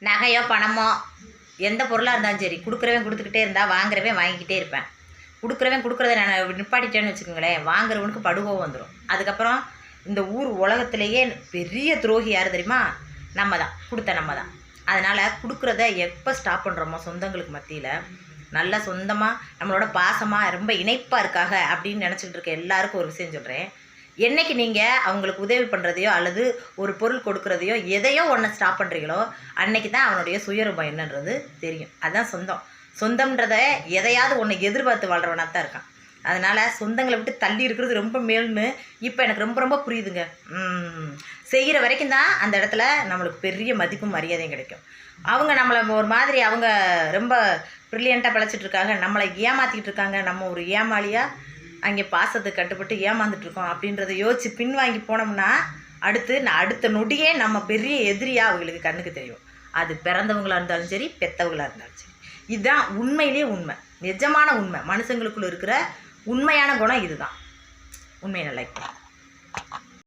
நகையோ பணமோ எந்த பொருளாக இருந்தாலும் சரி கொடுக்குறவன் கொடுத்துக்கிட்டே இருந்தால் வாங்குறவன் வாங்கிக்கிட்டே இருப்பேன். கொடுக்குறவன் கொடுக்குறத நான் நிப்பாட்டிட்டேன்னு வச்சுக்கோங்களேன், வாங்குறவனுக்கு படுகோவம் வந்துடும். அதுக்கப்புறம் இந்த ஊர் உலகத்திலேயே பெரிய துரோகி யார் தெரியுமா? நம்ம தான், கொடுத்த நம்ம தான். அதனால் கொடுக்குறத எப்போ ஸ்டாப் பண்ணுறோமோ சொந்தங்களுக்கு மத்தியில் நல்லா சொந்தமாக நம்மளோட பாசமாக ரொம்ப இணைப்பாக இருக்காக அப்படின்னு நினச்சிக்கிட்டு இருக்க எல்லாருக்கும் ஒரு விஷயம் சொல்கிறேன். என்றைக்கு நீங்கள் அவங்களுக்கு உதவி பண்ணுறதையோ அல்லது ஒரு பொருள் கொடுக்குறதையோ எதையோ ஒன்று ஸ்டாப் பண்ணுறீங்களோ அன்னைக்கு தான் அவனுடைய சுயரூபம் என்னன்றது தெரியும். அதுதான் சொந்தம். சொந்தம்ன்றத எதையாவது ஒன்று எதிர்பார்த்து வாழ்கிறவனாக தான் இருக்கான். அதனால் சொந்தங்களை விட்டு தள்ளி இருக்கிறது ரொம்ப மேல்னு இப்போ எனக்கு ரொம்ப ரொம்ப புரியுதுங்க. செய்கிற வரைக்கும் தான் அந்த இடத்துல நம்மளுக்கு பெரிய மதிப்பும் மரியாதையும் கிடைக்கும். அவங்க நம்மளை ஒரு மாதிரி அவங்க ரொம்ப ப்ரில்லியண்ட்டாக பழச்சிட்ருக்காங்க, நம்மளை ஏமாற்றிக்கிட்டு இருக்காங்க, நம்ம ஒரு ஏமாளியாக அங்கே பாசத்துக்கு கட்டுப்பட்டு ஏமாந்துட்டுருக்கோம் அப்படின்றத யோசித்து பின்வாங்கி போனோம்னா அடுத்த நொடியே நம்ம பெரிய எதிரியாக அவங்களுக்கு கண்ணுக்கு தெரியும். அது பிறந்தவங்களாக இருந்தாலும் சரி, பெற்றவங்களாக இருந்தாலும் சரி. இதுதான் உண்மையிலே உண்மை, நிஜமான உண்மை. மனுஷங்களுக்குள்ள இருக்கிற உண்மையான குணம் இதுதான். உண்மையை நல்லா